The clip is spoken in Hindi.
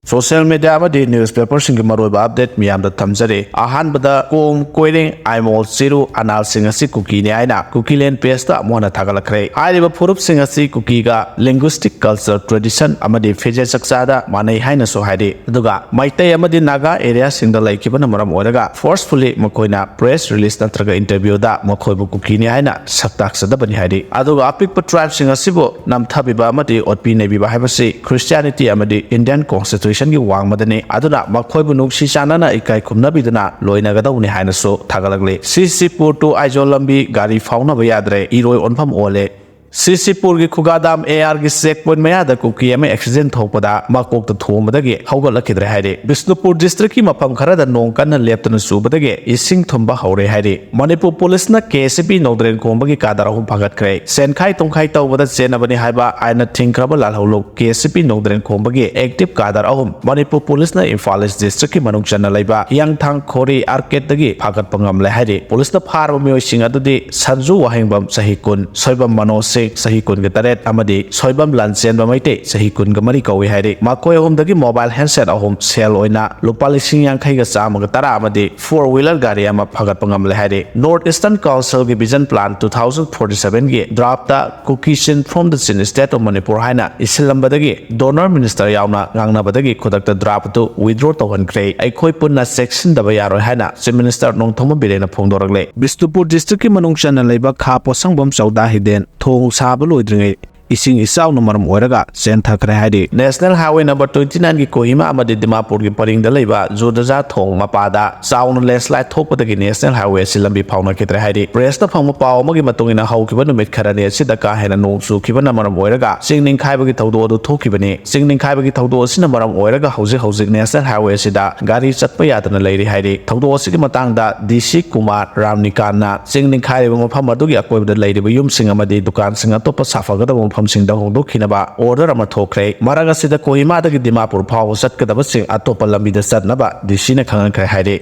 Social media amadi newspaper singi maroiba update miyamda thamjare ahanbada kom koireng aimol siru anal singasi Kuki ni aina Kuki len page ta mona thagalakre airiba phurup singasi Kuki ga linguistic culture tradition amadi pheje saksada manai haina so haide aduga maitai amadi naga area singda laikibana maram oraga forcefully makoina press release natraga interview da makhoibu Kuki ni aina saktak sada bani haide aduga apikpa tribe singasibo namthabiba amadi otpi nebiba haibasi Christianity amadi Indian constitution की वांग मदने अदुना मखोइबु नुक्सी चानाना इकाई खुमनबिदना लोइनागदौनि हाइनसो थागलगले सीसीपुर टू आइजोलंबी गाड़ी फाउनबा याद्रे इरोय ओनफम ओले सीसीपुर की खुगादाम एआर की चेक पॉइंट मयादा कुकी एम एक्सीडेंट थोपदा मकोक थोमदगे हौगलखिद्रे हाइरे बिष्णुपुर डिस्ट्रिक्ट की मफम खरदा नोंग कन्न लेप्तन सुबदगे इसिंग थुंबा हौरे हाइरे मणिपुर पुलिस न केसीपी नौद्रेन कोंबगी कादर अहुम फगतख्रे सेनखाई तोंखाई तौबदा चेनबनि हाइबा आइना थिंख्रबा लालहौलो केसीपी नौद्रेन कोंबगी एक्टिव कादर अहुम मणिपुर पुलिस न इम्फाल ईस्ट डिस्ट्रिक्ट की मनुंग चन्ना लैबा हियांगथांग खोरी आर्केटदगी फागतपा ngamle हाइरे पुलिस न फारबा मियोइसिंग अदुदि संजू वाहेंगबम सही कुन सोइबम मनोज सही कुन के तरेट अमदी सोइबम लानचेन बमैते सही कुन गमरी कौवे हाइरे माकोय अहुमदगी मोबाइल हैंडसेट अहुम सेल ओइना लुपा लिसिंग यांखै ग चामग तरा अमदी 4-wheeler गाड़ी अमा फगतपा ngamle हाइरे नॉर्थ ईस्टर्न काउंसिल की विजन प्लान 2047 की ड्राफ्ट कुकीशन from the Chin state of Manipur हाइना इसिलंबदगी डोनर मिनिस्टर यावना ngangnabadagi khudakta draft tu withdraw tawhankhre aikhoi punna section daba yaroi haina chief minister nongthoma birena phongdorakle Bishnupur district ki manung chana leiba kha posangbom chauda hiden thong saba loidringai इसिंग इसाउ नमरम ओरगा सेन थखरे हाइदि नेशनल हाईवे नंबर 29 की कोहिमा अमदि दिमापुर की परिंग दलैबा जोदजा थोंग मपादा चाउन लैंडस्लाइड थोकपदगी नेशनल हाईवे सि लंबी फाउना खित्रे हाइदि प्रेस द फंग पाव मगी मतुंगिना हौखिबा नुमित खरने सिदा का हेना नोंग सुखिबा नमरम ओरगा सिंगनिंग खाइबगी थौदो दु थोखिबने सिंगनिंग खाइबगी थौदो सिना मरम ओरगा हौजिक नेशनल हाईवे सिदा गाड़ी चटपा यादना लैरि हाइदि थौदो सिगी मतांगदा डीसी कुमार रामनिकाना सिंगनिंग खाइबा मफम अदुगी अकोइबदा लैरिबा युमसिंग अमदि दुकान सिंग अतोपा साफागदा सिंदा होंदोखिनबा ऑर्डर अमा थोखरे मरगा सिदा कोहिमा दगी दिमापुर फाव चटकदबसिंग अतोपा लंबीदा चटनबा डीसी ने खंगखरे हाइरे